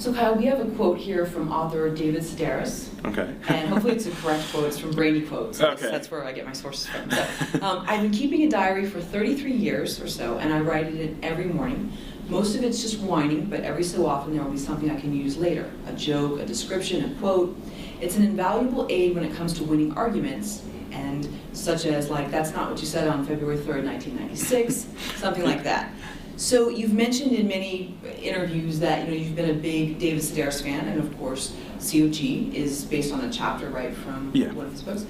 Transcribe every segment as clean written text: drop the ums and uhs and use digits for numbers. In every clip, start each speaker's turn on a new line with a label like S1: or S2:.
S1: So Kyle, we have a quote here from author David Sedaris.
S2: Okay.
S1: And hopefully it's a correct quote. It's from Brainy Quotes. So
S2: Okay.
S1: That's where I get my sources from. So, I've been keeping a diary for 33 years or so, and I write it in every morning. Most of it's just whining, but every so often there will be something I can use later. A joke, a description, a quote. It's an invaluable aid when it comes to winning arguments, and such as, like, that's not what you said on February 3rd, 1996, something like that. So you've mentioned in many interviews that you've been a big David Sedaris fan, and of course C.O.G. is based on a chapter, right, from one of his books.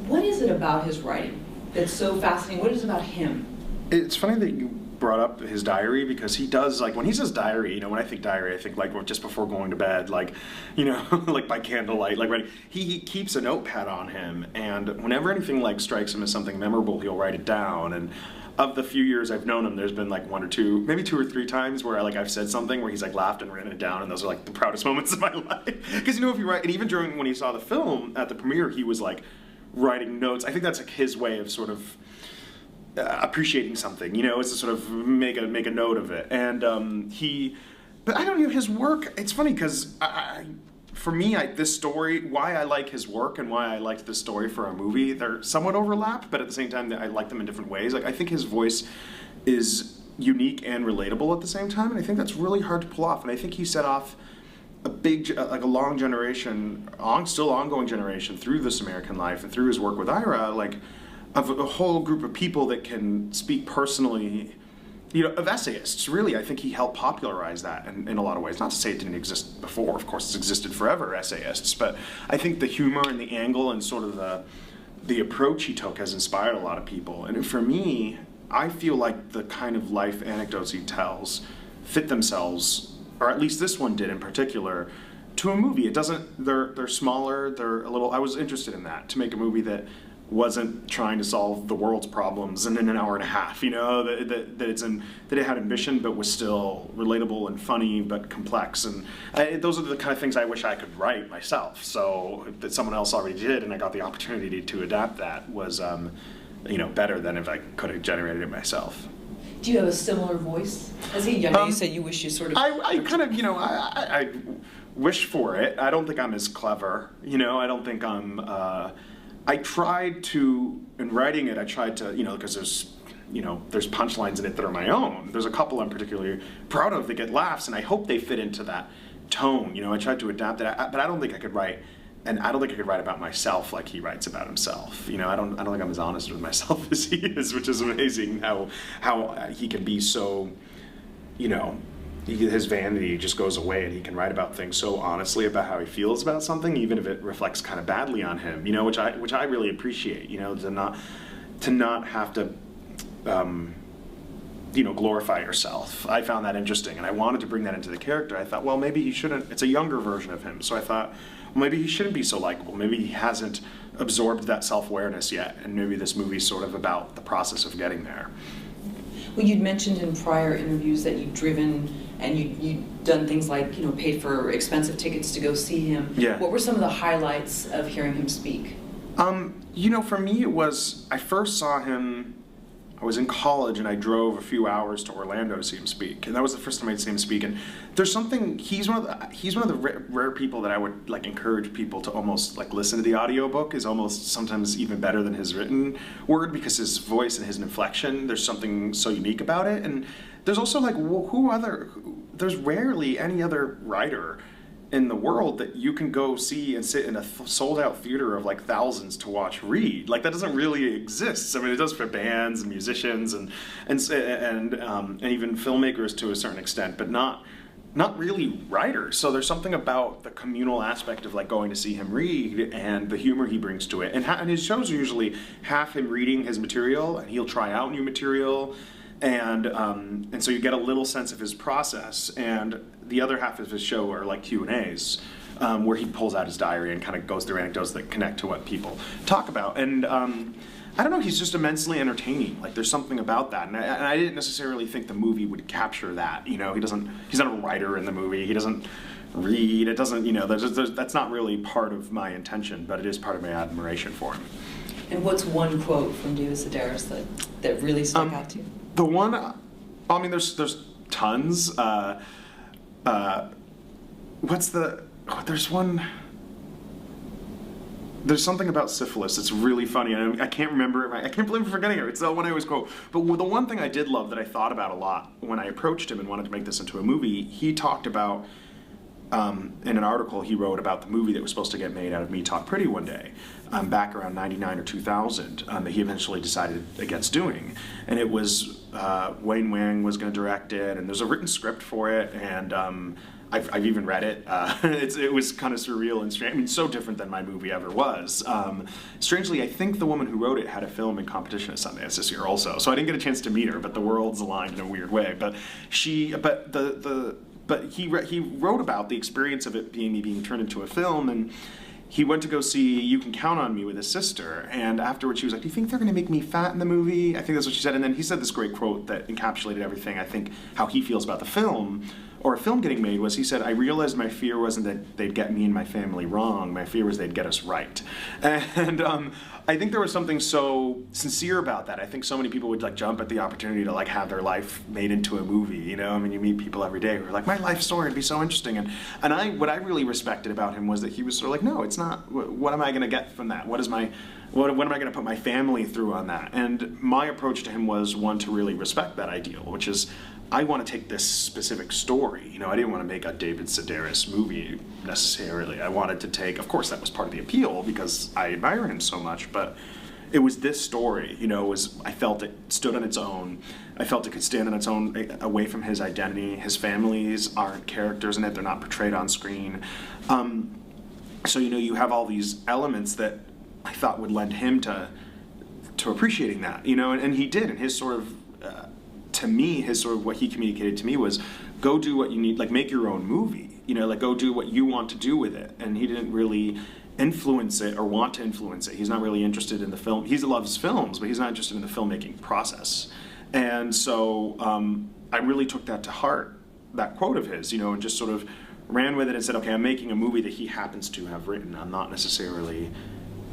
S1: What is it about his writing that's so fascinating? What is it about him?
S2: It's funny that you brought up his diary, because he does, like, when he says diary, when I think diary, I think, like, just before going to bed, like, like by candlelight, like, writing. He keeps a notepad on him, and whenever anything, like, strikes him as something memorable, he'll write it down. And of the few years I've known him, there's been like one or two, maybe two or three times where I've said something where he's like laughed and written it down, and those are like the proudest moments of my life. Because if you write, and even during when he saw the film at the premiere, he was like writing notes. I think that's like his way of sort of appreciating something, is to sort of make a note of it. And but I don't know, his work. It's funny because for me, this story, why I like his work and why I liked this story for a movie, they're somewhat overlap, but at the same time, I like them in different ways. Like, I think his voice is unique and relatable at the same time, and I think that's really hard to pull off. And I think he set off a big, like a long generation, still ongoing generation through This American Life and through his work with Ira, like, of a whole group of people that can speak personally, of essayists. Really, I think he helped popularize that in a lot of ways. Not to say it didn't exist before, of course it's existed forever, essayists, but I think the humor and the angle and sort of the approach he took has inspired a lot of people. And for me, I feel like the kind of life anecdotes he tells fit themselves, or at least this one did in particular, to a movie. It doesn't, they're smaller, they're a little, I was interested in that, to make a movie that wasn't trying to solve the world's problems in an hour and a half, that it had ambition but was still relatable and funny but complex. And those are the kind of things I wish I could write myself. So that someone else already did, and I got the opportunity to adapt that, was better than if I could have generated it myself.
S1: Do you have a similar voice? As a young, you said you wish you sort of...
S2: I kind of, I wish for it. I don't think I'm as clever, I don't think I'm... I tried to, in writing it, because there's punchlines in it that are my own. There's a couple I'm particularly proud of that get laughs, and I hope they fit into that tone. I tried to adapt it, but I don't think I could write, and I don't think I could write about myself like he writes about himself. I don't think I'm as honest with myself as he is, which is amazing how he can be so, his vanity just goes away, and he can write about things so honestly about how he feels about something, even if it reflects kind of badly on him. Which I really appreciate. To not have to, glorify yourself. I found that interesting, and I wanted to bring that into the character. I thought, well, maybe he shouldn't. It's a younger version of him, so I thought, well, maybe he shouldn't be so likable. Maybe he hasn't absorbed that self-awareness yet, and maybe this movie's sort of about the process of getting there.
S1: Well, you'd mentioned in prior interviews that you'd driven and you'd done things like, paid for expensive tickets to go see him.
S2: Yeah.
S1: What were some of the highlights of hearing him speak?
S2: For me, it was, I first saw him, I was in college, and I drove a few hours to Orlando to see him speak, and that was the first time I'd seen him speak. And there's something, he's one of the rare people that I would encourage people to almost listen to the audiobook. Is almost sometimes even better than his written word, because his voice and his inflection, there's something so unique about it. And there's also there's rarely any other writer in the world that you can go see and sit in a sold-out theater of thousands to watch read. That doesn't really exist. I mean, it does for bands and musicians and even filmmakers to a certain extent, but not really writers. So there's something about the communal aspect of going to see him read and the humor he brings to it. And his shows are usually half him reading his material, and he'll try out new material. And so you get a little sense of his process, and the other half of his show are Q&As, where he pulls out his diary and kind of goes through anecdotes that connect to what people talk about. And I don't know, he's just immensely entertaining. There's something about that, and I didn't necessarily think the movie would capture that. He's not a writer in the movie. He doesn't read. It doesn't, that's not really part of my intention, but it is part of my admiration for him.
S1: And what's one quote from David Sedaris that really stuck out to you?
S2: The one, there's tons. what's the, oh, there's something about syphilis. It's really funny, and I can't remember it. I can't believe I'm forgetting it. It's the one I always quote. But the one thing I did love that I thought about a lot when I approached him and wanted to make this into a movie, he talked about, in an article he wrote about the movie that was supposed to get made out of Me Talk Pretty one day, back around 99 or 2000, that he eventually decided against doing. And it was, Wayne Wang was going to direct it, and there's a written script for it, and I've even read it. It was kind of surreal and strange. I mean, so different than my movie ever was. Strangely, I think the woman who wrote it had a film in competition at Sundance this year also. So I didn't get a chance to meet her, but the worlds aligned in a weird way. But he wrote about the experience of it being turned into a film, and he went to go see You Can Count on Me with his sister, and afterwards she was like, do you think they're going to make me fat in the movie? I think that's what she said, and then he said this great quote that encapsulated everything, I think, how he feels about the film, or a film getting made, was he said, I realized my fear wasn't that they'd get me and my family wrong, my fear was they'd get us right. And I think there was something so sincere about that. I think so many people would like jump at the opportunity to like have their life made into a movie, you know? I mean, you meet people every day who are like, my life story would be so interesting. And what I really respected about him was that he was sort of like, no, it's not, what am I gonna get from that? What am I gonna put my family through on that? And my approach to him was one to really respect that ideal, which is, I want to take this specific story. You know, I didn't want to make a David Sedaris movie necessarily. I wanted to take, of course, that was part of the appeal because I admire him so much, but it was this story, you know, I felt it stood on its own. I felt it could stand on its own away from his identity. His families aren't characters in it. They're not portrayed on screen. So, you know, you have all these elements that I thought would lend him to appreciating that, you know, and he did, and his sort of, to me, his sort of what he communicated to me was, go do what you need, like make your own movie, you know, like go do what you want to do with it. And he didn't really influence it or want to influence it. He's not really interested in the film. He loves films, but he's not interested in the filmmaking process. And so I really took that to heart, that quote of his, you know, and just sort of ran with it and said, okay, I'm making a movie that he happens to have written. I'm not necessarily,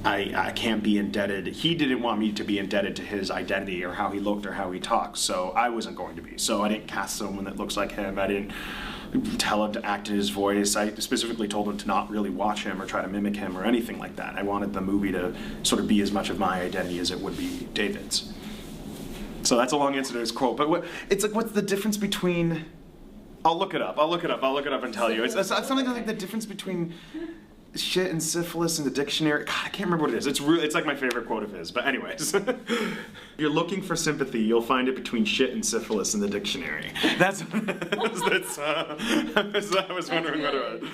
S2: I can't be indebted. He didn't want me to be indebted to his identity or how he looked or how he talked, so I wasn't going to be. So I didn't cast someone that looks like him. I didn't tell him to act in his voice. I specifically told him to not really watch him or try to mimic him or anything like that. I wanted the movie to sort of be as much of my identity as it would be David's. So that's a long answer to his quote, but it's like, what's the difference between, I'll look it up and tell you. It's something like the difference between shit and syphilis in the dictionary. God, I can't remember what it is. It's like my favorite quote of his. But anyways, if you're looking for sympathy, you'll find it between shit and syphilis in the dictionary. I was wondering what it was.